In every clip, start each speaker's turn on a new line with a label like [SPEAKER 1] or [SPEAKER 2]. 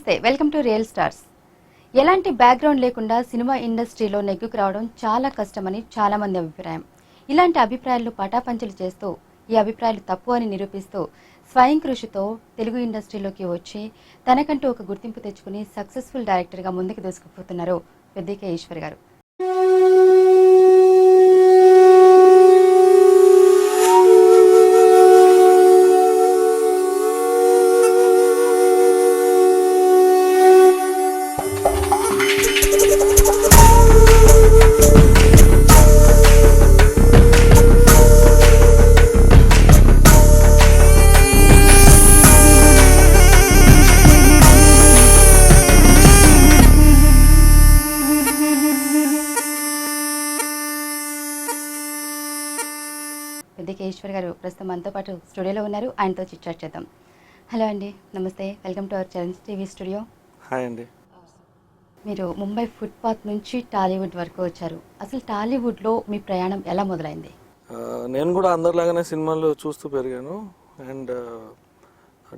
[SPEAKER 1] నమస్తే, welcome to real stars. ఎలాంటి background లేకుండా సినిమా ఇండస్ట్రీలో నెగ్గుకు రావడం చాలా కష్టమని చాలా మంది అభిప్రాయం. ఇలాంటి అభిప్రాయాలు పటాపంచలు చేస్తూ ఈ అభిప్రాయాలు తప్పు అని నిరూపిస్తూ స్వయం కృషితో తెలుగు ఇండస్ట్రీలోకి వచ్చి తనకంటూ ఒక గుర్తింపు తెచ్చుకుని సక్సెస్ఫుల్ డైరెక్టర్గా ముందుకు దూసుకుపోతున్నారు పెద్దిక ఈశ్వర్ గారు. పెద్దిక ఈశ్వర్ గారు ప్రస్తుతం మనతో పాటు స్టూడియోలో ఉన్నారు. ఆయనతో చిట్చాట్ చేద్దాం. హలో అండి, నమస్తే, welcome to our challenge TV studio.
[SPEAKER 2] Hi అండి.
[SPEAKER 1] మీరు ముంబై ఫుట్పాత్ నుంచి టాలీవుడ్ వరకు వచ్చారు. అసలు టాలీవుడ్లో మీ ప్రయాణం ఎలా మొదలైంది?
[SPEAKER 2] నేను కూడా అందరిలాగానే సినిమాలు చూస్తూ పెరిగాను అండ్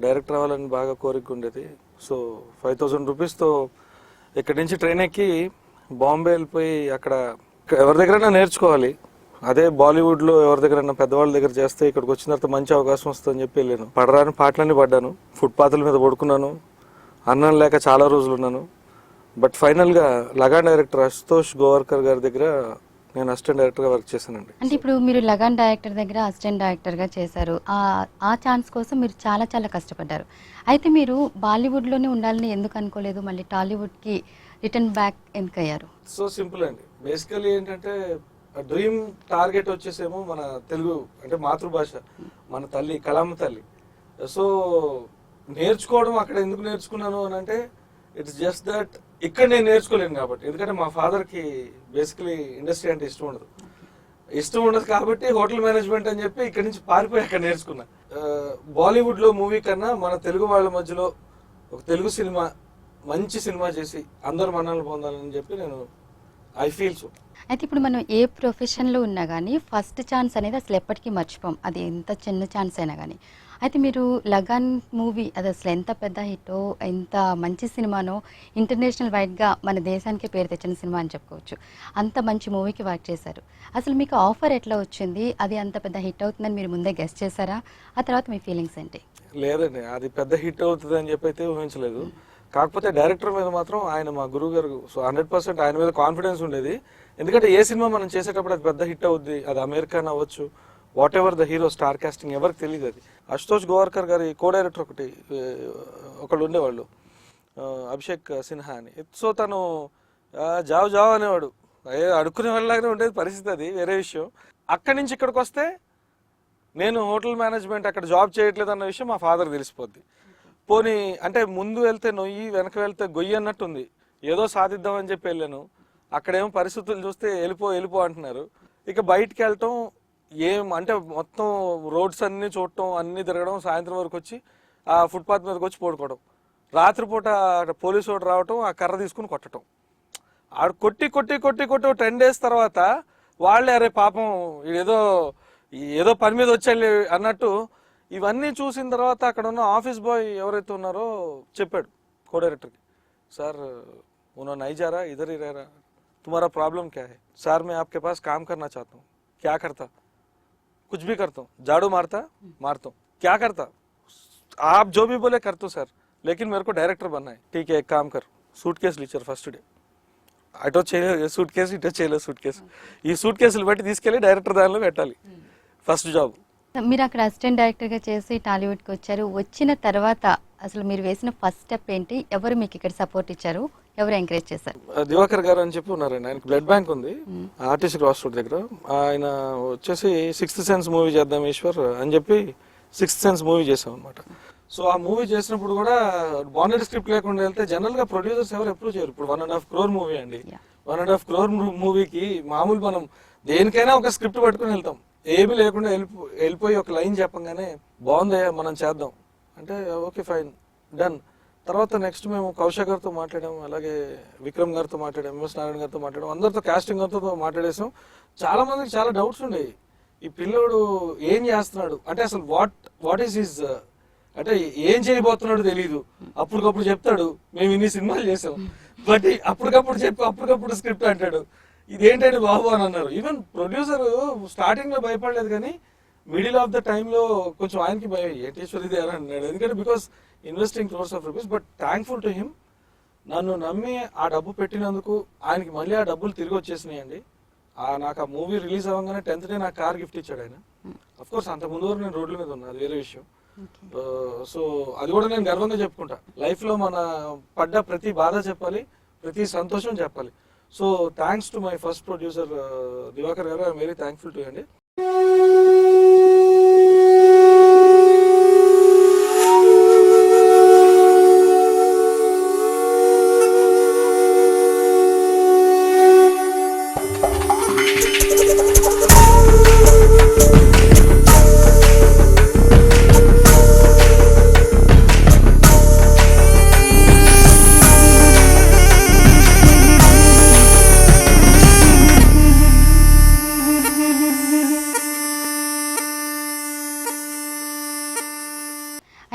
[SPEAKER 2] డైరెక్టర్ అవ్వాలని బాగా కోరిక ఉండేది. సో 5000 రూపీస్తో ఇక్కడి నుంచి ట్రైన్ ఎక్కి బాంబే వెళ్ళిపోయి అక్కడ ఎవరి దగ్గరైనా నేర్చుకోవాలి, అదే బాలీవుడ్లో ఎవరి దగ్గర పెద్దవాళ్ళ దగ్గర చేస్తే ఇక్కడికి వచ్చిన తర్వాత మంచి అవకాశం వస్తుందని చెప్పి వెళ్ళాను. పడరాని పాటలన్నీ పడ్డాను, ఫుట్పాత్ల మీద పడుకున్నాను, అన్నం లేక చాలా రోజులు ఉన్నాను. బట్ ఫైనల్గా లగాన్ డైరెక్టర్ అశుతోష్ గోవర్కర్ గారి దగ్గర నేను అసిస్టెంట్ డైరెక్టర్గా వర్క్ చేశానండి.
[SPEAKER 1] అంటే ఇప్పుడు మీరు లగాన్ డైరెక్టర్ దగ్గర అసిస్టెంట్ డైరెక్టర్గా చేశారు. ఆ ఛాన్స్ కోసం మీరు చాలా చాలా కష్టపడ్డారు. అయితే మీరు బాలీవుడ్లోనే ఉండాలని ఎందుకు అనుకోలేదు, మళ్ళీ టాలీవుడ్కి రిటర్న్ బ్యాక్ ఎందుకు అయ్యారు?
[SPEAKER 2] సో సింపుల్ అండి. బేసికలీ ఏంటంటే డ్రీమ్ టార్గెట్ వచ్చేసేమో మన తెలుగు అంటే మాతృభాష, మన తల్లి కళామ తల్లి. సో నేర్చుకోవడం అక్కడ ఎందుకు నేర్చుకున్నాను అని అంటే ఇట్స్ జస్ట్ దట్ ఇక్కడ నేను నేర్చుకోలేను కాబట్టి. ఎందుకంటే మా ఫాదర్కి బేసికలీ ఇండస్ట్రీ అంటే ఇష్టం ఉండదు కాబట్టి హోటల్ మేనేజ్మెంట్ అని చెప్పి ఇక్కడ నుంచి పారిపోయి అక్కడ నేర్చుకున్నా. బాలీవుడ్లో మూవీ కన్నా మన తెలుగు వాళ్ళ మధ్యలో ఒక తెలుగు సినిమా మంచి సినిమా చేసి అందరు మన్ననలు పొందాలని చెప్పి నేను ఐ ఫీల్ సో.
[SPEAKER 1] అయితే ఇప్పుడు మనం ఏ ప్రొఫెషన్లో ఉన్నా కానీ ఫస్ట్ ఛాన్స్ అనేది అసలు ఎప్పటికీ మర్చిపోం, అది ఎంత చిన్న ఛాన్స్ అయినా కానీ. అయితే మీరు లగాన్ మూవీ అది అసలు ఎంత పెద్ద హిట్టో, ఎంత మంచి సినిమానో, ఇంటర్నేషనల్ వైడ్గా మన దేశానికి పేరు తెచ్చిన సినిమా అని చెప్పుకోవచ్చు. అంత మంచి మూవీకి వర్క్ చేశారు. అసలు మీకు ఆఫర్ ఎట్లా వచ్చింది? అది అంత పెద్ద హిట్ అవుతుందని మీరు ముందే గెస్ట్ చేశారా? ఆ తర్వాత మీ ఫీలింగ్స్ ఏంటి?
[SPEAKER 2] లేదండి, అది పెద్ద హిట్ అవుతుంది అని చెప్పి అయితే ఊహించలేదు. కాకపోతే డైరెక్టర్ మీద మాత్రం ఆయన మా గురువు గారు, సో 100% ఆయన మీద కాన్ఫిడెన్స్ ఉండేది. ఎందుకంటే ఏ సినిమా మనం చేసేటప్పుడు అది పెద్ద హిట్ అవుద్ది, అది అమెరికన్ అవ్వచ్చు, whatever the hero, star casting ఎవరికి తెలియదు. అది అశుతోష్ గోవర్కర్ గారి కో డైరెక్టర్ ఒకళ్ళు ఉండేవాళ్ళు, అభిషేక్ సిన్హా అని. సో తను జావ్ అనేవాడు, అడుక్కునే వాళ్ళలాగానే ఉండేది పరిస్థితి, అది వేరే విషయం. అక్కడి నుంచి ఇక్కడికి వస్తే నేను హోటల్ మేనేజ్మెంట్ అక్కడ జాబ్ చేయట్లేదు అన్న విషయం మా ఫాదర్ తెలిసిపోద్ది. పోనీ అంటే ముందు వెళ్తే నొయ్యి వెనక వెళ్తే గొయ్యి అన్నట్టుంది, ఏదో సాధిద్దామని చెప్పి వెళ్ళాను. అక్కడేమో పరిస్థితులు చూస్తే వెళ్ళిపో అంటున్నారు. ఇక బయటికి వెళ్ళటం అంటే మొత్తం రోడ్స్ అన్నీ చూడటం, అన్నీ తిరగడం, సాయంత్రం వరకు వచ్చి ఆ ఫుట్పాత్ మీదకి వచ్చి పడుకోవడం, రాత్రిపూట పోలీసు వాడు రావటం, ఆ కర్ర తీసుకుని కొట్టడం. ఆడు కొట్టి 10 days తర్వాత వాళ్ళే అరే పాపం ఏదో పని మీద వచ్చాడు అన్నట్టు. ఇవన్నీ చూసిన తర్వాత అక్కడ ఉన్న ఆఫీస్ బాయ్ ఎవరైతే ఉన్నారో చెప్పాడు కో డైరెక్టర్కి, సార్ उन्होंने नहीं जा रहा, इधर ही रह रहा, तुम्हारा प्रॉब्लम क्या है? सर मैं आपके पास काम करना चाहता हूँ. क्या करता? कुछ भी करता हूँ, झाड़ू मारता हूँ, क्या करता? आप जो भी बोले करता हूँ सर, लेकिन मेरे को डायरेक्टर बनना है. ठीक है, एक काम कर, सूटकेस लीचर ఫస్ట్ డే అటో చేయలేదు సూట్ కేసు, ఇటో చేయలేదు సూట్ కేసు. ఈ సూట్ కేసులు బట్టి తీసుకెళ్ళి డైరెక్టర్ దానిలో పెట్టాలి ఫస్ట్ జాబ్.
[SPEAKER 1] మీరు అక్కడ అసిస్టెంట్ డైరెక్టర్గా చేసి టాలీవుడ్కి వచ్చారు. వచ్చిన తర్వాత అసలు మీరు వేసిన ఫస్ట్ స్టెప్ ఏంటి? ఎవరు మీకు ఇక్కడ సపోర్ట్ ఇచ్చారు, ఎవరు ఎంకరేజ్ చేశారు?
[SPEAKER 2] దివాకర్ గారు అని చెప్పి ఉన్నారండి, ఆయనకి బ్లడ్ బ్యాంక్ ఉంది ఆర్టీసీ క్రాస్ రోడ్ దగ్గర. ఆయన వచ్చేసి 6th సెన్స్ మూవీ చేద్దాం ఈశ్వర్ అని చెప్పి 6th సెన్స్ మూవీ చేసాం అనమాట. సో ఆ మూవీ చేసినప్పుడు కూడా బాండెడ్ స్క్రిప్ట్ లేకుండా వెళ్తే జనరల్ గా ప్రొడ్యూసర్స్ ఎవరు ఎప్పుడు చేయరు. ఇప్పుడు 1.5 crore మూవీ అండి, 1.5 crore మూవీకి మామూలు మనం దేనికైనా ఒక స్క్రిప్ట్ పట్టుకుని వెళ్తాం, ఏమీ లేకుండా వెళ్ళిపోయి ఒక లైన్ చెప్పంగానే బాగుంది మనం చేద్దాం అంటే ఓకే ఫైన్ డన్. తర్వాత నెక్స్ట్ మేము కౌశక్ గారితో మాట్లాడాము, అలాగే విక్రమ్ గారితో మాట్లాడాము, ఎంఎస్ నారాయణ గారితో మాట్లాడాము, అందరితో కాస్టింగ్ గారితో మాట్లాడేసాం. చాలా మందికి చాలా డౌట్స్ ఉండేవి, ఈ పిల్లోడు ఏం చేస్తున్నాడు అంటే అసలు వాట్ ఈస్ హిజ్ అంటే ఏం చేయబోతున్నాడో తెలియదు, అప్పటికప్పుడు చెప్తాడు మేము ఇన్ని సినిమాలు చేసాం, బట్ అప్పటికప్పుడు చెప్పి అప్పటికప్పుడు స్క్రిప్ట్ అంటాడు. ఇదేంటంటే బాబు అని అన్నారు. ఈవెన్ ప్రొడ్యూసర్ స్టార్టింగ్ లో భయపడలేదు, కానీ మిడిల్ ఆఫ్ ద టైంలో కొంచెం ఆయనకి ఏటేశ్వరి అని అన్నాడు. ఎందుకంటే because investing crores of rupees, but thankful to him. నన్ను నమ్మి ఆ డబ్బు పెట్టినందుకు ఆయనకి మళ్ళీ ఆ డబ్బులు తిరిగి వచ్చేసినాయండి. నాకు ఆ మూవీ రిలీజ్ అవ్వగానే 10th డే నాకు కార్ గిఫ్ట్ ఇచ్చాడు ఆయన. అఫ్ కోర్స్ అంత ముందు వరకు నేను రోడ్ల మీద ఉన్నా, అది వేరే విషయం. సో అది కూడా నేను గర్వంగా చెప్పుకుంటా. లైఫ్ లో మన పడ్డ ప్రతి బాధ చెప్పాలి, ప్రతి సంతోషం చెప్పాలి. So thanks to my first producer Diwakar garu, I'm very thankful to అండి.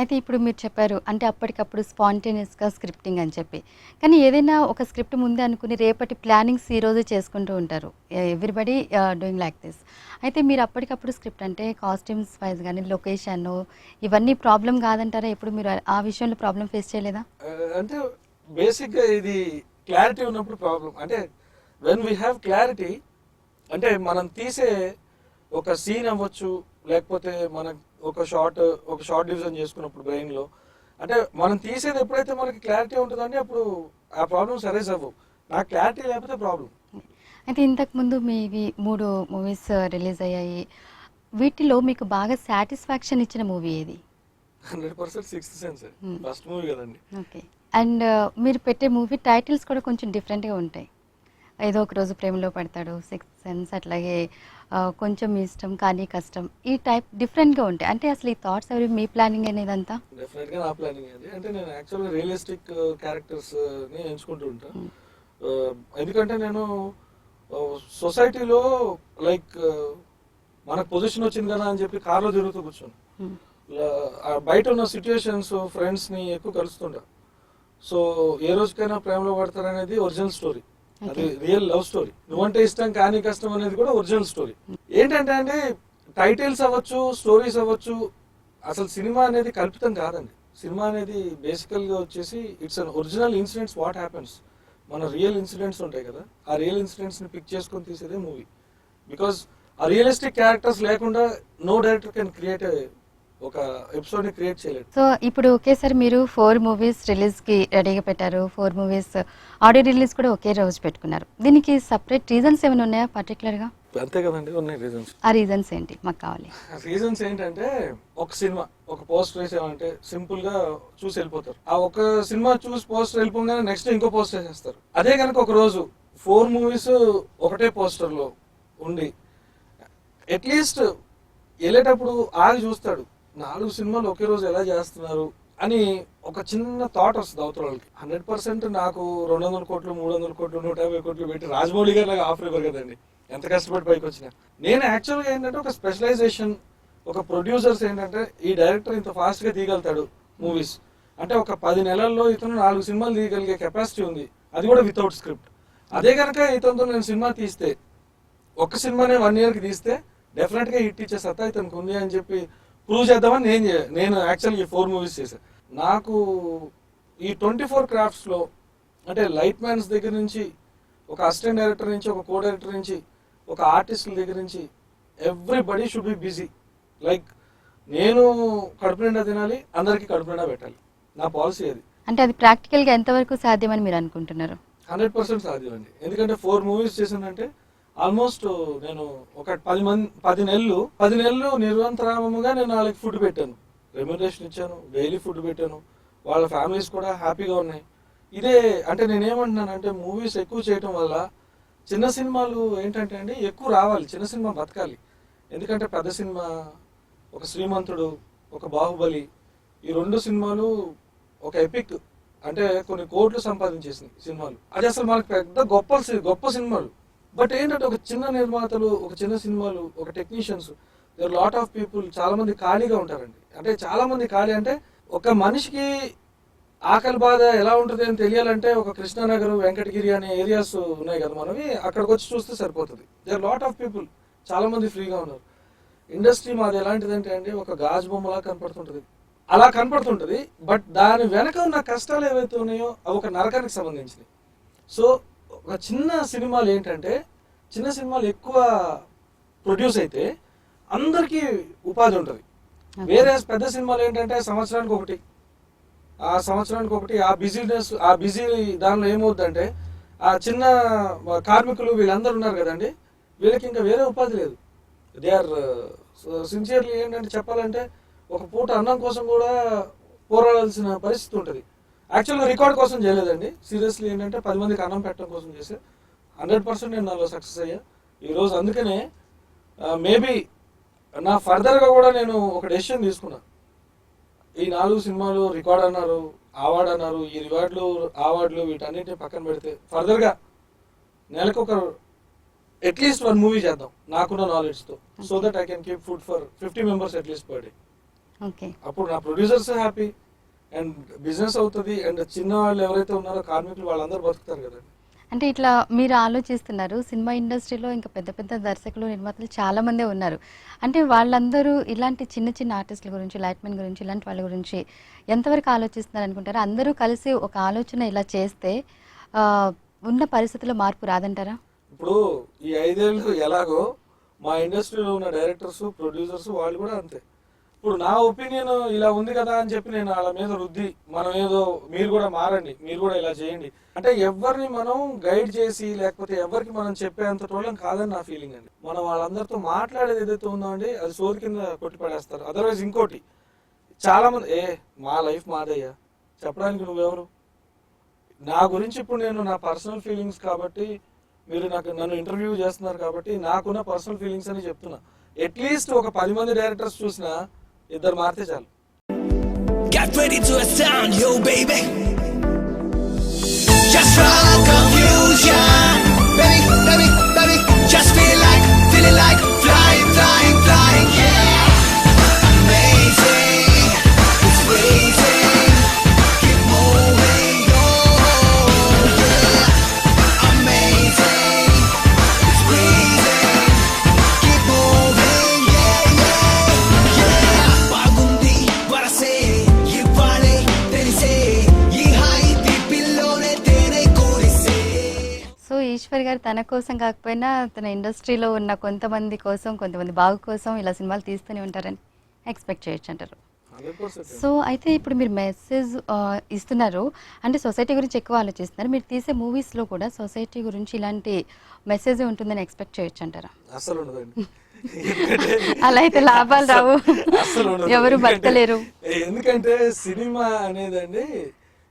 [SPEAKER 1] అయితే ఇప్పుడు మీరు చెప్పారు అంటే అప్పటికప్పుడు స్పాంటేనియస్గా స్క్రిప్టింగ్ అని చెప్పి, కానీ ఏదైనా ఒక స్క్రిప్ట్ ముందే అనుకుని రేపటి ప్లానింగ్స్ ఈరోజు చేసుకుంటూ ఉంటారు, ఎవ్రీబడి డూయింగ్ లైక్ దిస్. అయితే మీరు అప్పటికప్పుడు స్క్రిప్ట్ అంటే కాస్ట్యూమ్స్ వైజ్ కానీ లొకేషన్ ఇవన్నీ ప్రాబ్లం కాదంటారా? ఎప్పుడు మీరు ఆ విషయంలో ప్రాబ్లం ఫేస్ చేయలేదా?
[SPEAKER 2] అంటే బేసిక్గా ఇది క్లారిటీ ఉన్నప్పుడు ప్రాబ్లం. అంటే వెన్ వీ హ్యావ్ క్లారిటీ, అంటే మనం తీసే ఒక సీన్ అవ్వచ్చు, లేకపోతే మనం ఒక షార్ట్ డివిజన్ చేసుకున్నప్పుడు బ్రెయిన్లో, అంటే మనం తీసేది ఎప్పుడైతే మనకి క్లారిటీ ఉంటుందంటే అప్పుడు ఆ ప్రాబ్లమ్స్ అరైజ్ అవ్వవు. నాకు క్లారిటీ లేకపోతే ప్రాబ్లం.
[SPEAKER 1] అయితే ఇంతకుముందు మీవి 3 మూవీస్ రిలీజ్ అయ్యాయి, వీటిలో మీకు బాగా సాటిస్ఫాక్షన్ ఇచ్చిన మూవీ ఏది?
[SPEAKER 2] 100% సిక్స్త్ సెన్స్, ఫస్ట్ మూవీ కదండి.
[SPEAKER 1] ఓకే. అండ్ మీరు పెట్టే మూవీ టైటిల్స్ కూడా కొంచెం డిఫరెంట్గా ఉంటాయి. ఏదో ఒక రోజు ప్రేమలో పడతాడు, సిక్స్త్ సెన్స్, అట్లాగే కొంచెం ఇష్టం కానీ కష్టం, ఈ టైప్ డిఫరెంట్గా ఉంటాయి. అంటే అసలు ఈ థాట్స్ అవి మీ ప్లానింగ్ అనేదంతా?
[SPEAKER 2] డెఫినెట్గా నా ప్లానింగ్ అది. అంటే నేను యాక్చువల్గా రియలిస్టిక్ క్యారెక్టర్స్ని ఎంచుకుంటూ ఉంటాను. ఎందుకంటే నేను సొసైటీలో లైక్ మనకు పొజిషన్ వచ్చింది కదా అని చెప్పి కార్లో తిరుగుతూ కూర్చోను. బయట ఉన్న సిచ్యుయేషన్స్, ఫ్రెండ్స్ని ఎక్కువ కలుస్తుంటా. సో ఏ రోజుకైనా ప్రేమలో పడతారనేది ఒరిజినల్ స్టోరీ, అది రియల్ లవ్ స్టోరీ. నువ్వంటే ఇష్టం కానీ కష్టం అనేది కూడా ఒరిజినల్ స్టోరీ. ఏంటంటే అండి, టైటిల్స్ అవ్వచ్చు, స్టోరీస్ అవ్వచ్చు, అసలు సినిమా అనేది కల్పితం కాదండి. సినిమా అనేది బేసికల్ గా వచ్చేసి it's an original incidents, what happens. మన రియల్ ఇన్సిడెంట్స్ ఉంటాయి కదా, ఆ రియల్ ఇన్సిడెంట్స్ ని పిక్ చేసుకొని తీసేదే మూవీ. బికాస్ ఆ రియలిస్టిక్ క్యారెక్టర్స్ లేకుండా నో డైరెక్టర్ కెన్ క్రియేట్ ఒక ఎపిసోడ్ ని క్రియేట్ చేయలేదు.
[SPEAKER 1] సో ఇప్పుడు ఒకేసారి మీరు 4 మూవీస్ రిలీజ్కి రెడీగా పెట్టారు, 4 మూవీస్ ఆడియో రిలీజ్ కూడా ఒకే రోజు పెట్టుకున్నారు. దీనికి సపరేట్ రీజన్స్ ఏమైనా ఉన్నాయా పర్టికులర్గా?
[SPEAKER 2] అంతే కదండి, ఉన్నాయి రీజన్స్.
[SPEAKER 1] ఆ రీజన్స్ ఏంటి మాకు కావాలి?
[SPEAKER 2] రీజన్స్ ఏంటంటే, ఒక సినిమా ఒక పోస్టర్ వేసామంటే సింపుల్ గా చూసి వెళ్ళిపోతారు. ఆ ఒక సినిమా చూసి పోస్టర్ వెళ్ళిపోగానే నెక్స్ట్ ఇంకో పోస్టర్ వేసేస్తారు. అదే కనుక ఒక రోజు 4 మూవీస్ ఒకటే పోస్టర్ లో ఉండి అట్లీస్ట్ వెళ్ళేటప్పుడు ఆగి చూస్తాడు, 4 సినిమాలు ఒకే రోజు ఎలా చేస్తున్నారు అని ఒక చిన్న థాట్ వస్తుంది అవతల వాళ్ళకి. 100% నాకు 200 కోట్లు, 300 కోట్లు, 150 కోట్లు పెట్టి రాజమౌళి గారు లాగా ఆఫర్ ఇవ్వరు కదండి, ఎంత కష్టపడి పైకి వచ్చినా. నేను యాక్చువల్గా ఏంటంటే ఒక స్పెషలైజేషన్, ఒక ప్రొడ్యూసర్స్ ఏంటంటే ఈ డైరెక్టర్ ఇంత ఫాస్ట్ గా తీయగలుగుతాడు మూవీస్ అంటే, ఒక 10 నెలల్లో ఇతను 4 సినిమాలు తీయగలిగే కెపాసిటీ ఉంది, అది కూడా వితౌట్ స్క్రిప్ట్. అదే కనుక ఇతనితో నేను సినిమా తీస్తే, ఒక్క సినిమానే 1 year కి తీస్తే డెఫినెట్ గా హిట్ ఇచ్చే సత్తా ఇతనికి ఉంది అని చెప్పి ప్రూవ్ చేద్దామని నేను యాక్చువల్గా 4 మూవీస్ చేశాను. నాకు ఈ 24 క్రాఫ్ట్స్ లో, అంటే లైట్ మ్యాన్స్ దగ్గర నుంచి, ఒక అసిస్టెంట్ డైరెక్టర్ నుంచి, ఒక కో డైరెక్టర్ నుంచి, ఒక ఆర్టిస్టుల దగ్గర నుంచి, everybody should be busy. Like నేను కడుపు నిండా తినాలి, అందరికీ కడుపు నిండా పెట్టాలి, నా పాలసీ అది.
[SPEAKER 1] అంటే అది ప్రాక్టికల్గా ఎంతవరకు సాధ్యమని మీరు అనుకుంటున్నారు?
[SPEAKER 2] 100% సాధ్యం అండి. ఎందుకంటే 4 మూవీస్ చేశానంటే ఆల్మోస్ట్ నేను ఒక 10 నెలలు నిరంతరామముగా నేను వాళ్ళకి ఫుడ్ పెట్టాను, రెమ్యునరేషన్ ఇచ్చాను, డైలీ ఫుడ్ పెట్టాను, వాళ్ళ ఫ్యామిలీస్ కూడా హ్యాపీగా ఉన్నాయి. ఇదే అంటే నేనేమంటున్నానంటే, మూవీస్ ఎక్కువ చేయటం వల్ల చిన్న సినిమాలు ఏంటంటే అండి ఎక్కువ రావాలి, చిన్న సినిమా బతకాలి. ఎందుకంటే పెద్ద సినిమా, ఒక శ్రీమంతుడు, ఒక బాహుబలి, ఈ 2 సినిమాలు ఒక ఎపిక్, అంటే కొన్ని కోట్లు సంపాదించేసినాయి సినిమాలు. అది అసలు మనకు పెద్ద గొప్ప సినిమాలు. బట్ ఏంటంటే ఒక చిన్న నిర్మాతలు, ఒక చిన్న సినిమాలు, ఒక technicians there lot of people, చాలా మంది ఖాళీగా ఉంటారండి. అంటే చాలా మంది ఖాళీ అంటే ఒక మనిషికి ఆకలి బాధ ఎలా ఉంటుంది అని తెలియాలంటే ఒక కృష్ణానగర్, వెంకటగిరి అనే ఏరియాస్ ఉన్నాయి కదా మనవి, అక్కడికి వచ్చి చూస్తే సరిపోతుంది. దేర్ లాట్ ఆఫ్ పీపుల్, చాలా మంది ఫ్రీగా ఉన్నారు. ఇండస్ట్రీ మాది ఎలాంటిదంటే అండి, ఒక గాజు బొమ్మలా కనపడుతుంటది, అలా కనపడుతుంటది. బట్ దాని వెనక ఉన్న కష్టాలు ఏవైతే ఉన్నాయో అవి ఒక నరకానికి సంబంధించినవి. సో ఒక చిన్న సినిమాలు ఏంటంటే, చిన్న సినిమాలు ఎక్కువ ప్రొడ్యూస్ అయితే అందరికీ ఉపాధి ఉంటుంది. వేరే పెద్ద సినిమాలు ఏంటంటే సంవత్సరానికి ఒకటి, ఆ బిజీనెస్, ఆ బిజీ దానిలో ఏమవుతుందంటే ఆ చిన్న కార్మికులు వీళ్ళందరూ ఉన్నారు కదండి, వీళ్ళకి ఇంకా వేరే ఉపాధి లేదు. దే ఆర్ సిన్సియర్లీ ఏంటంటే చెప్పాలంటే ఒక పూట అన్నం కోసం కూడా పోరాడాల్సిన పరిస్థితి ఉంటుంది. యాక్చువల్గా రికార్డ్ కోసం చేయలేదండి, సీరియస్లీ ఏంటంటే 10 మందికి అన్నం పెట్టడం కోసం చేసే 100% నేను నాలో సక్సెస్ అయ్యా ఈరోజు. అందుకనే మేబీ నా ఫర్దర్గా కూడా నేను ఒక డెసిషన్ తీసుకున్నా. ఈ 4 సినిమాలు రికార్డ్ అన్నారు, అవార్డు అన్నారు, ఈ అవార్డులు వీటన్నిటిని పక్కన పెడితే ఫర్దర్గా నెలకు ఒక అట్లీస్ట్ 1 మూవీ చేద్దాం నాకున్న నాలెడ్జ్తో, so that I can keep food for 50 members at least per day. అప్పుడు నా ప్రొడ్యూసర్స్ హ్యాపీ అండ్ బిజినెస్ అవుతుంది, అండ్ చిన్న వాళ్ళు ఎవరైతే ఉన్నారో కార్మికులు వాళ్ళందరూ బతుకుతారు కదండి.
[SPEAKER 1] అంటే ఇట్లా మీరు ఆలోచిస్తున్నారు, సినిమా ఇండస్ట్రీలో ఇంకా పెద్ద పెద్ద దర్శకులు, నిర్మాతలు చాలా మందే ఉన్నారు. అంటే వాళ్ళందరూ ఇలాంటి చిన్న చిన్న ఆర్టిస్టుల గురించి, లైట్మెన్ గురించి, ఇలాంటి వాళ్ళ గురించి ఎంతవరకు ఆలోచిస్తున్నారు అనుకుంటారా? అందరూ కలిసి ఒక ఆలోచన ఇలా చేస్తే ఉన్న పరిస్థితుల్లో మార్పు రాదంటారా?
[SPEAKER 2] ఇప్పుడు ఈ 5 ఏళ్ళు ఎలాగో మా ఇండస్ట్రీలో ఉన్న డైరెక్టర్స్, ప్రొడ్యూసర్స్ వాళ్ళు కూడా అంతే. ఇప్పుడు నా ఒపీనియన్ ఇలా ఉంది కదా అని చెప్పి నేను వాళ్ళ మీద రుద్ది మనం ఏదో మీరు కూడా మారండి, మీరు కూడా ఇలా చేయండి అంటే ఎవరిని మనం గైడ్ చేసి లేకపోతే ఎవరికి మనం చెప్పేంత టోలం కాదని నా ఫీలింగ్ అండి. మనం వాళ్ళందరితో మాట్లాడేది ఏదైతే ఉందో అండి అది సోది కింద కొట్టి పడేస్తారు. అదర్వైజ్ ఇంకోటి చాలా మంది మా లైఫ్ మాదయ్యా చెప్పడానికి నువ్వెవరు, నా గురించి ఇప్పుడు నేను నా పర్సనల్ ఫీలింగ్స్ కాబట్టి మీరు నన్ను ఇంటర్వ్యూ చేస్తున్నారు కాబట్టి నాకున్న పర్సనల్ ఫీలింగ్స్ అని చెప్తున్నా. అట్లీస్ట్ ఒక 10 మంది డైరెక్టర్స్ చూసినా 2 మారితే చాలు.
[SPEAKER 3] Get ready to astound you, baby. Just run confusion, baby, baby, baby. Just feeling like flying, flying, flying, yeah. Amazing, it's amazing. Keep moving, oh yeah. Amazing, it's breathing. Keep moving, yeah, yeah, yeah. Bagundi, varase, yivale, terise, yi hai dipillone tere korise.
[SPEAKER 1] So Eshwar garu తన కోసం కాకపోయినా తన ఇండస్ట్రీలో ఉన్న కొంతమంది కోసం, కొంతమంది బాగు కోసం ఇలా సినిమాలు తీస్తూనే ఉంటారని ఎక్స్పెక్ట్ చేయొచ్చు అంటారు.
[SPEAKER 2] 100%.
[SPEAKER 1] సో అయితే ఇప్పుడు మీరు మెసేజ్ ఇస్తున్నారు అంటే సొసైటీ గురించి ఎక్కువ ఆలోచిస్తున్నారు. మీరు తీసే మూవీస్లో కూడా సొసైటీ గురించి ఇలాంటి మెసేజ్ ఉంటుందని ఎక్స్పెక్ట్ చేయొచ్చు అంటారా?
[SPEAKER 2] అస్సలు ఉండదండి.
[SPEAKER 1] అలా అయితే లాభాలు రావు,
[SPEAKER 2] అస్సలు ఉండదు.
[SPEAKER 1] ఎవరు బతకలేరు.
[SPEAKER 2] ఎందుకంటే సినిమా అనేదండి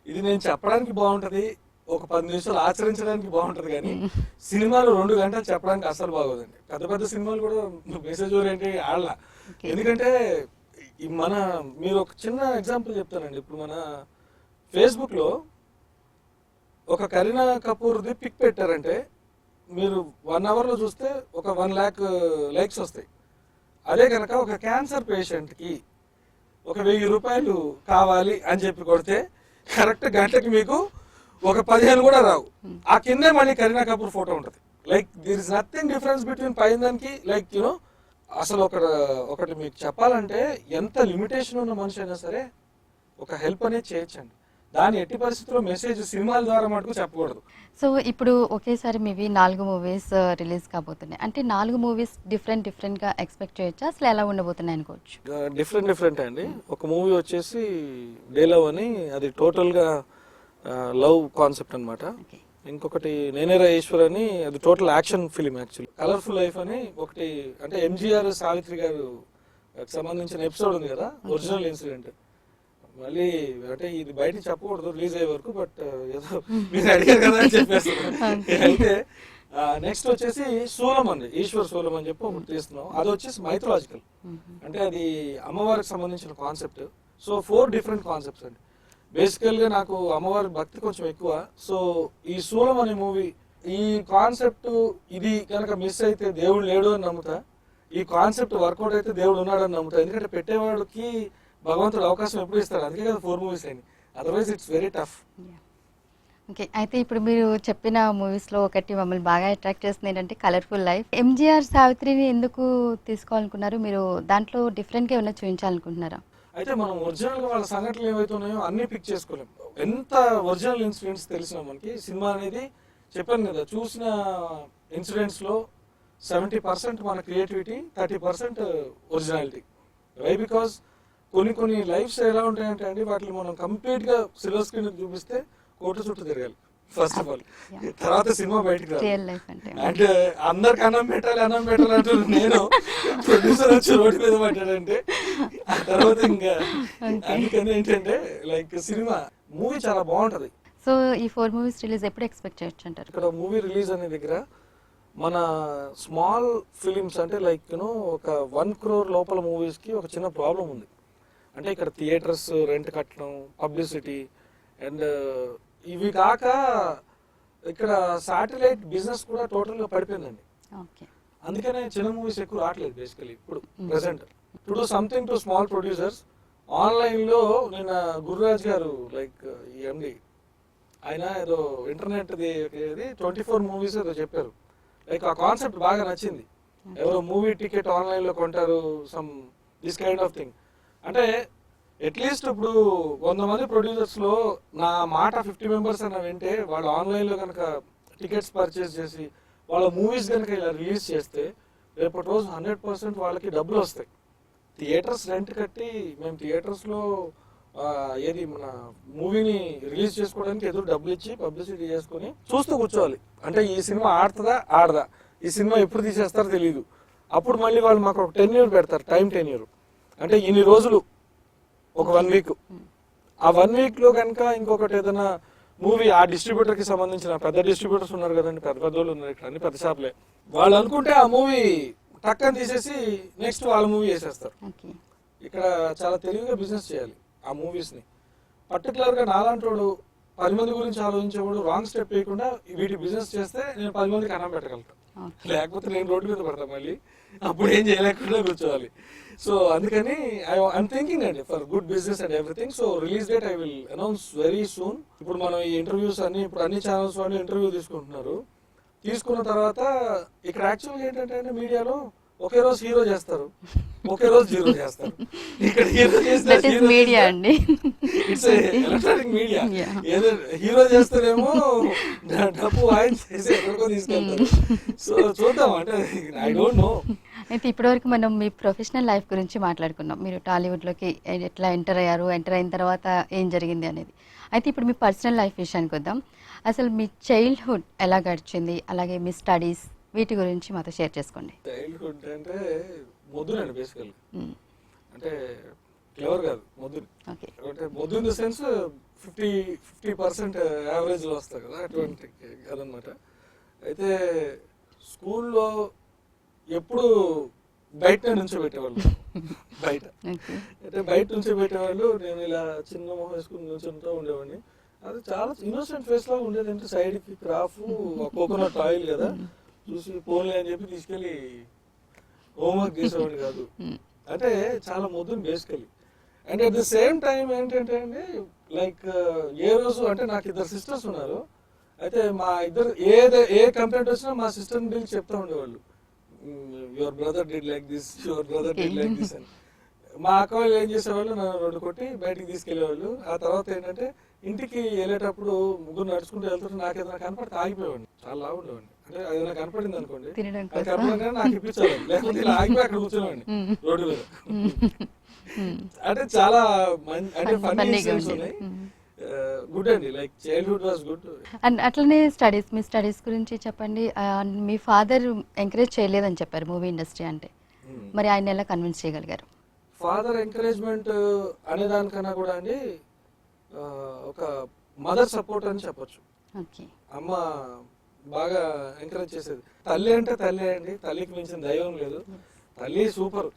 [SPEAKER 2] ఇది నేను చెప్పడానికి బాగుంటది, ఒక 10 నిమిషాలు ఆచరించడానికి బాగుంటది, కానీ సినిమాలు 2 గంటలు చెప్పడానికి అస్సలు బాగోదండి. పెద్ద పెద్ద సినిమాలు కూడా మెసేజ్ ఓరియంటెడ్ ఆడల. ఎందుకంటే మీరు ఒక చిన్న ఎగ్జాంపుల్ చెప్తానండి. ఇప్పుడు మన ఫేస్బుక్ లో ఒక కరీనా కపూర్ది పిక్ పెట్టారంటే మీరు 1 అవర్ లో చూస్తే ఒక 1 lakh లైక్స్ వస్తాయి. అదే కనుక ఒక క్యాన్సర్ పేషెంట్ కి ఒక 1000 రూపాయలు కావాలి అని చెప్పి కొడితే కరెక్ట్ గంటకి మీకు ఒక 15 కూడా రావు. ఆ కిందే మళ్ళీ కరీనా కపూర్ ఫోటో ఉంటుంది. Like there is nothing difference between పైన దానికి. లైక్ యూనో అసలు ఒకటి మీకు చెప్పాలంటే ఎంత లిమిటేషన్ ఉన్న మనిషి అయినా సరే ఒక హెల్ప్ అనేది చేయొచ్చండి. దాని ఎట్టి పరిస్థితుల్లో మెసేజ్ సినిమాల ద్వారా మటుకు చెప్పకూడదు.
[SPEAKER 1] సో ఇప్పుడు ఒకేసారి మీవి 4 మూవీస్ రిలీజ్ కాబోతున్నాయి. అంటే 4 మూవీస్ డిఫరెంట్గా ఎక్స్పెక్ట్ చేయొచ్చా? అసలు ఎలా ఉండబోతున్నాయి అనుకోవచ్చు?
[SPEAKER 2] డిఫరెంట్ అండి. ఒక మూవీ వచ్చేసి డే లవ్ అని, అది టోటల్గా లవ్ కాన్సెప్ట్ అనమాట. ఇంకొకటి నేనేరా ఈశ్వర్ అని, అది total action film. Actually colourful life అని ఒకటి, అంటే ఎంజీఆర్ సావిత్రి గారు సంబంధించిన ఎపిసోడ్ ఉంది కదా, ఒరిజినల్ ఇన్సిడెంట్. మళ్ళీ అంటే ఇది బయట చెప్పకూడదు రిలీజ్ అయ్యే వరకు, బట్ ఏదో మీరు అడిగారు కదా అని చెప్పేస్తాను. అయితే నెక్స్ట్ వచ్చేసి సూలం అండి, ఈశ్వర్ సూలం అని చెప్పి ఒకటి తీస్తున్నాం. అది వచ్చేసి మైథలాజికల్, అంటే అది అమ్మవారికి సంబంధించిన కాన్సెప్ట్. సో 4 డిఫరెంట్ కాన్సెప్ట్స్ అండి. బేసికల్ గా నాకు అమ్మవారి భక్తి కొంచెం ఎక్కువ. సో ఈ సూలం అనే మూవీ ఈ కాన్సెప్ట్ ఇది కనుక మిస్ అయితే దేవుడు లేడు అని నమ్ముతా. ఈ కాన్సెప్ట్ వర్కౌట్ అయితే దేవుడు ఉన్నాడని నమ్ముతాను. ఎందుకంటే పెట్టేవాడికి భగవంతుడు అవకాశం ఎప్పుడు ఇస్తాడు, అందుకే కదా 4 మూవీస్ అయినాయి. Otherwise it's very tough.
[SPEAKER 1] Okay, అయితే ఇప్పుడు మీరు చెప్పిన మూవీస్లో ఒకటి మమ్మల్ని బాగా అట్రాక్ట్ చేస్తుంది ఏంటంటే కలర్ఫుల్ లైఫ్. ఎంజీఆర్ సావిత్రిని ఎందుకు తీసుకోవాలనుకున్నారు మీరు? దాంట్లో డిఫరెంట్గా ఏమైనా చూపించాలనుకుంటున్నారా?
[SPEAKER 2] అయితే మనం ఒరిజినల్ గా వాళ్ళ సంఘటనలు ఏవైతే ఉన్నాయో అన్ని పిక్ చేసుకోలేం. ఎంత ఒరిజినల్ ఇన్సిడెంట్స్ తెలిసినా మనకి సినిమా అనేది చెప్పాను కదా, చూసిన ఇన్సిడెంట్స్ లో 70% మన క్రియేటివిటీ, 30% ఒరిజినాలిటీ. వై బికాస్ కొన్ని లైఫ్స్ ఎలా ఉంటాయంటే అండి, వాటిని మనం కంప్లీట్ గా సిల్వర్ స్క్రీన్ చూపిస్తే కోట చుట్టూ తిరగాలి ఫస్ట్ ఆఫ్ ఆల్, తర్వాత సినిమా బయటకు రావాలి.
[SPEAKER 1] రియల్ లైఫ్ అంటే
[SPEAKER 2] అంటే అందరికి అన్నం పెట్టాలి అంటారు, నేను ప్రొడ్యూసర్ వచ్చి రోడ్డు మీద పడ్డాడంటే ఆ తర్వాత ఇంకా అందుకని ఏంటంటే లైక్ సినిమా మూవీ చాలా బాగుంటది.
[SPEAKER 1] సో ఈ 4 మూవీస్ రిలీజ్ ఎప్పుడు ఎక్స్పెక్ట్ చేయొచ్చు అంటారు?
[SPEAKER 2] ఇక్కడ మూవీ రిలీజ్ అనే దగ్గర మన స్మాల్ ఫిలిమ్స్ అంటే లైక్ యూనో ఒక 1 crore లోపల మూవీస్ కి ఒక చిన్న ప్రాబ్లం ఉంది. అంటే ఇక్కడ థియేటర్స్ రెంట్ కట్టడం, పబ్లిసిటీ అండ్ ఇవి కాక ఇక్కడ శాటిలైట్ బిజినెస్ కూడా టోటల్ గా పడిపోయిందండి.
[SPEAKER 1] ఓకే,
[SPEAKER 2] అందుకనే చిన్న మూవీస్ ఎక్కువ రావట్లేదు బేసికలీ ఇప్పుడు present. To do something to small producers online లో నిన్న గురురాజ్ గారు లైక్ ఎండి ఆయన ఏదో ఇంటర్నెట్ 24 మూవీస్ ఏదో చెప్పారు. లైక్ ఆ కాన్సెప్ట్ బాగా నచ్చింది. ఎవరో మూవీ టికెట్ ఆన్లైన్ లో కొంటారు, some this kind of thing. అంటే అట్లీస్ట్ ఇప్పుడు 100 మంది ప్రొడ్యూసర్స్ లో నా మాట 50 మెంబర్స్ అన్న వింటే వాళ్ళు ఆన్లైన్ లో కనుక టికెట్స్ పర్చేస్ చేసి వాళ్ళ మూవీస్ కనుక ఇలా రిలీజ్ చేస్తే రేపటి రోజు 100% వాళ్ళకి డబ్బులు వస్తాయి. థియేటర్స్ రెంట్ కట్టి మేము థియేటర్స్ లో ఏది మన మూవీని రిలీజ్ చేసుకోవడానికి ఎదురు డబ్బులు ఇచ్చి పబ్లిసిటీ చేసుకుని చూస్తూ కూర్చోవాలి. అంటే ఈ సినిమా ఆడదా ఆడదా, ఈ సినిమా ఎప్పుడు తీసేస్తారో తెలియదు. అప్పుడు మళ్ళీ వాళ్ళు మాకు ఒక టెన్యూర్ పెడతారు, టైం టెన్యూర్. అంటే ఇన్ని రోజులు ఒక 1 వీక్, ఆ 1 వీక్ లో కనుక ఇంకొకటి ఏదైనా మూవీ ఆ డిస్ట్రిబ్యూటర్ కి సంబంధించిన పెద్ద డిస్ట్రిబ్యూటర్స్ ఉన్నారు కదండి, పెద్ద వాళ్ళు ఉన్నారు ఇక్కడ, అన్ని పెద్ద షాపులే. వాళ్ళు అనుకుంటే ఆ మూవీ టక్కని తీసేసి నెక్స్ట్ వాళ్ళ మూవీ వేసేస్తారు. ఇక్కడ చాలా తెలివిగా బిజినెస్ చేయాలి ఆ మూవీస్ ని. పర్టికులర్ గా నాలాంటి వాడు 10 మంది గురించి ఆలోచించేవాడు రాంగ్ స్టెప్ వేయకుండా వీటి బిజినెస్ చేస్తే నేను 10 మందికి అన్నం పెట్టగలుగుతాను. లేకపోతే నేను రోడ్డు మీద పడతా మళ్ళీ, అప్పుడు ఏం చేయలేకుండా కూర్చోవాలి. సో అందుకని ఐఎమ్ థింకింగ్ అండి for good business and everything. So release date I will announce very soon. ఇప్పుడు మనం ఈ ఇంటర్వ్యూస్ ఇప్పుడు అన్ని ఛానల్స్ వాళ్ళు ఇంటర్వ్యూ తీసుకుంటున్నారు. తీసుకున్న తర్వాత ఇక్కడ యాక్చువల్గా ఏంటంటే మీడియాలో ఒకే రోజు హీరో చేస్తారు, ఒకే రోజు జీరో చేస్తారు. ఇక్కడ హీరో చేస్తే
[SPEAKER 1] మీడియా అండి,
[SPEAKER 2] ఇట్స్ ఎలక్ట్రానిక్ మీడియా. ఏదో హీరో చేస్తారేమో డబ్బు ఆయన చేసి ఎక్కడికో తీసుకెళ్తారు. సో చూద్దాం, అంటే ఐ డోంట్ నో.
[SPEAKER 1] అయితే ఇప్పటివరకు మనం మీ ప్రొఫెషనల్ లైఫ్ గురించి మాట్లాడుకున్నాం. మీరు టాలీవుడ్లోకి ఎట్లా ఎంటర్ అయ్యారు, ఎంటర్ అయిన తర్వాత ఏం జరిగింది అనేది. అయితే ఇప్పుడు మీ పర్సనల్ లైఫ్ విషయానికి వద్దాం. అసలు మీ చైల్డ్హుడ్ ఎలా గడిచింది, అలాగే మీ స్టడీస్, వీటి గురించి మాతో షేర్ చేసుకోండి.
[SPEAKER 2] చైల్డ్హుడ్ అంటే మొద్దునండి బేసికల్, అంటే క్లవర్ కాదు, మొద్దుని. అంటే మొద్దు ఇన్ ద సెన్స్ 50% యావరేజ్ లో వస్తాయి కదా, అటువంటి కదనమాట. అయితే స్కూల్లో ఎప్పుడు బయట నుంచో పెట్టేవాళ్ళు, బయట అంటే బయట నుంచో పెట్టేవాళ్ళు. నేను ఇలా చిన్న మొహం వేసుకుని నుంచుంటూ ఉండేవాడిని. అది చాలా ఇన్నోసెంట్ ఫేస్ లాగా ఉండేది. అంటే సైడ్ కి క్రాఫ్, కోకోనట్ ఆయిల్ కదా, చూసి పోన్లే అని చెప్పి తీసుకెళ్లి హోంవర్క్ చేసేవాడిని కాదు. అంటే చాలా మొద్దుని basically. And at the same time ఏంటంటే అండి లైక్ ఏ రోజు అంటే నాకు 2 సిస్టర్స్ ఉన్నారు. అయితే మా ఇద్దరు ఏ కంప్లైంట్ వచ్చినా మా సిస్టర్ని పిలిచి చెప్తా ఉండేవాళ్ళు, your brother did like this, your brother did like this అని. మా అక్క వాళ్ళు ఏం చేసేవాళ్ళు, నన్ను 2 కొట్టి బయటికి తీసుకెళ్లేవాళ్ళు. ఆ తర్వాత ఏంటంటే ఇంటికి వెళ్ళేటప్పుడు ముగ్గురు నడుచుకుంటూ వెళ్తుంటే నాకు ఏదైనా కనపడితే ఆగిపోయేవాడిని, చాలా లావు ఉండేవాడిని. అంటే ఏదైనా కనపడింది అనుకోండి, అది కనపడగానే నాకు ఇప్పించాలి, లేకపోతే ఇలా ఆగిపోయి అక్కడ కూర్చునేవాడిని రోడ్డు మీద. అంటే చాలా అంటే ఫన్నీ ఇన్సిడెంట్స్ ఉన్నాయి. గుడ్ అండి, like childhood was good.
[SPEAKER 1] And అట్లనే స్టడీస్, మీ స్టడీస్ గురించి చెప్పండి. మీ ఫాదర్ ఎంకరేజ్ చేయలేదని చెప్పారు మూవీ ఇండస్ట్రీ అంటే, మరి ఆయన ఎలా కన్విన్స్ చేయగలిగారు?
[SPEAKER 2] ఫాదర్ ఎంకరేజ్మెంట్ అనే దానికన్నా కూడా అండి ఒక మదర్ సపోర్ట్ అని చెప్పొచ్చు. అమ్మ బాగా ఎంకరేజ్ చేసేది. తల్లి అంటే తల్లి అండి, తల్లికి మించిన దైవం లేదు. తల్లి సూపర్,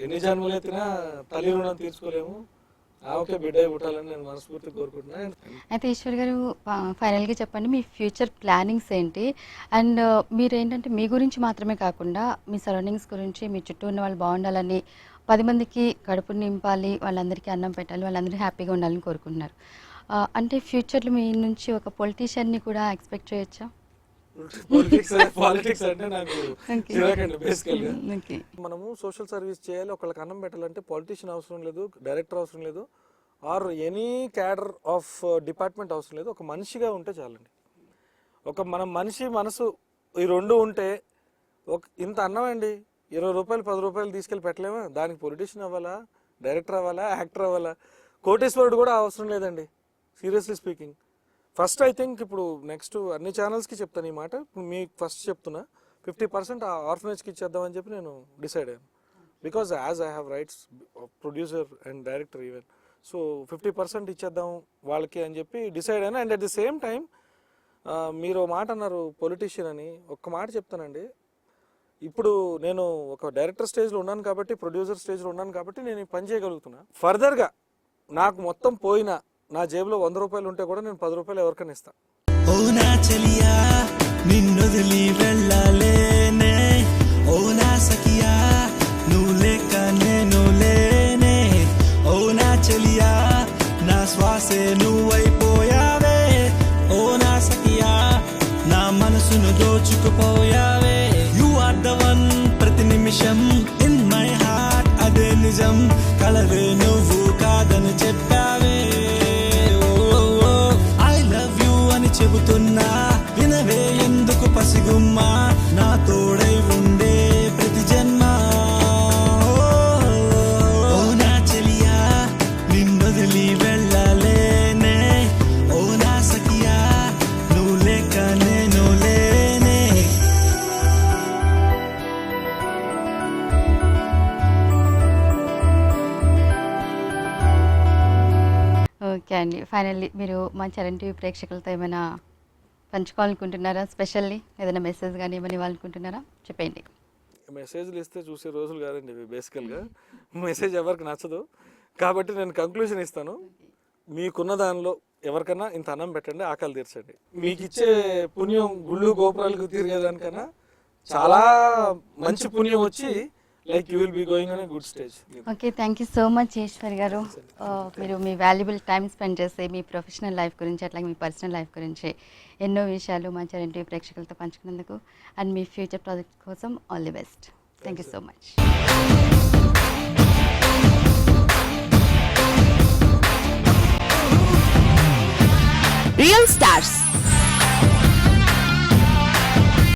[SPEAKER 2] ఎన్ని జన్మలు ఎత్తినా తల్లి రుణం తీర్చుకోలేము. ఓకే బిడ్డ పుట్టాలని నేను మనస్ఫూర్తిగా కోరుకుంటున్నాను.
[SPEAKER 1] అయితే ఈశ్వర్ గారు ఫైనల్గా చెప్పండి మీ ఫ్యూచర్ ప్లానింగ్స్ ఏంటి అండ్ మీరు ఏంటంటే మీ గురించి మాత్రమే కాకుండా మీ సరౌండింగ్స్ గురించి మీ చుట్టూ ఉన్న వాళ్ళు బాగుండాలని 10 మందికి కడుపు నింపాలి, వాళ్ళందరికీ అన్నం పెట్టాలి, వాళ్ళందరూ హ్యాపీగా ఉండాలని కోరుకుంటున్నారు. అంటే ఫ్యూచర్లో మీ నుంచి ఒక పొలిటీషియన్ని కూడా ఎక్స్పెక్ట్ చేయొచ్చా?
[SPEAKER 2] పాలిటిక్స్ అంటే నాకు
[SPEAKER 1] Okay.
[SPEAKER 2] చిరాకండి బేసికల్గా.
[SPEAKER 1] ఓకే.
[SPEAKER 2] మనము సోషల్ సర్వీస్ చేయాలి, ఒకళ్ళకి అన్నం పెట్టాలంటే పాలిటీషియన్ అవసరం లేదు, డైరెక్టర్ అవసరం లేదు, or any cadre of department అవసరం లేదు. ఒక మనిషిగా ఉంటే చాలండి. ఒక మనం మనిషి మనసు ఈ రెండు ఉంటే ఇంత అన్నం అండి 20 రూపాయలు 10 రూపాయలు తీసుకెళ్ళి పెట్టలేమా? దానికి పొలిటీషియన్ అవ్వాలా, డైరెక్టర్ అవ్వాలా, యాక్టర్ అవ్వాలా? కోటేశ్వరుడు కూడా అవసరం లేదండి seriously speaking. First I think ఇప్పుడు నెక్స్ట్ అన్ని ఛానల్స్కి చెప్తాను ఈ మాట, ఇప్పుడు మీకు ఫస్ట్ చెప్తున్నా 50% ఆ ఆర్ఫనేజ్కి ఇచ్చేద్దామని చెప్పి నేను డిసైడ్ అయ్యాను. Because as I have rights producer and director even, so 50% ఇచ్చేద్దాం వాళ్ళకి అని చెప్పి డిసైడ్ అయ్యాను. And at the same time మీరు మాట అన్నారు పొలిటీషియన్ అని, ఒక్క మాట చెప్తానండి. ఇప్పుడు నేను ఒక డైరెక్టర్ స్టేజ్లో ఉన్నాను కాబట్టి, ప్రొడ్యూసర్ స్టేజ్లో ఉన్నాను కాబట్టి నేను ఈ పని చేయగలుగుతున్నా. ఫర్దర్గా నాకు మొత్తం పోయినా నా జేబులో 100 రూపాయలు ఉంటే కూడా నేను 10 రూపాయలు ఎవరికైనా ఇస్తాను.
[SPEAKER 3] ఓ నా చలియా నిన్నొదిలి వెళ్ళలేనే, ఓ నా సఖియా నువ్వు లేక నేను లేనే, ఓ నా చలియా నా శ్వాసే నువ్వైపోయావే, ఓ నా సఖియా నా మనసును దోచుకుపోయావే. యు ఆర్ ద వన్ ప్రతి నిమిషం ఇన్ మై హార్ట్, అదే నిజం కలవే నువ్వు కాదని చెప్పావే. చెబుతున్నా వినవే ఎందుకు పసిగుమ్మా, నా తోడై ఉండే ప్రతి జన్మ. ఓ నా చెలియా నిన్నొదిలి వెళ్ళలేనే, ఓ నా సఖియా నువ్వు లేక నేను లేనే.
[SPEAKER 1] ఓకే అండి. ఫైనల్లీ మీరు మా చరణ్ టీవీ ప్రేక్షకులతో ఏమైనా పంచుకోవాలనుకుంటున్నారా? స్పెషల్లీ ఏదైనా మెసేజ్ కానీ ఏమైనా ఇవ్వాలనుకుంటున్నారా? చెప్పండి.
[SPEAKER 2] మెసేజ్లు ఇస్తే చూసే రోజులు కాదండి ఇవి. బేసికల్గా మెసేజ్ ఎవరికి నచ్చదు కాబట్టి నేను కంక్లూజన్ ఇస్తాను. మీకున్న దానిలో ఎవరికైనా ఇంత అన్నం పెట్టండి, ఆకలి తీర్చండి. మీకు ఇచ్చే పుణ్యం గుళ్ళు గోపురాలకు తిరిగేదానికన్నా చాలా మంచి పుణ్యం వచ్చి like you will be going on a good stage.
[SPEAKER 1] Okay, thank you so much Eshwar garu. మీరు మీ వాల్యుబుల్ టైం స్పెండ్ చేసి మీ ప్రొఫెషనల్ లైఫ్ గురించి అట్లాగే మీ పర్సనల్ లైఫ్ గురించి ఎన్నో విషయాలు మా చరణ్ టీవీ ప్రేక్షకులతో పంచుకున్నందుకు అండ్ మీ ఫ్యూచర్ ప్రాజెక్ట్ కోసం all the best. Thank you so much.
[SPEAKER 4] Real Stars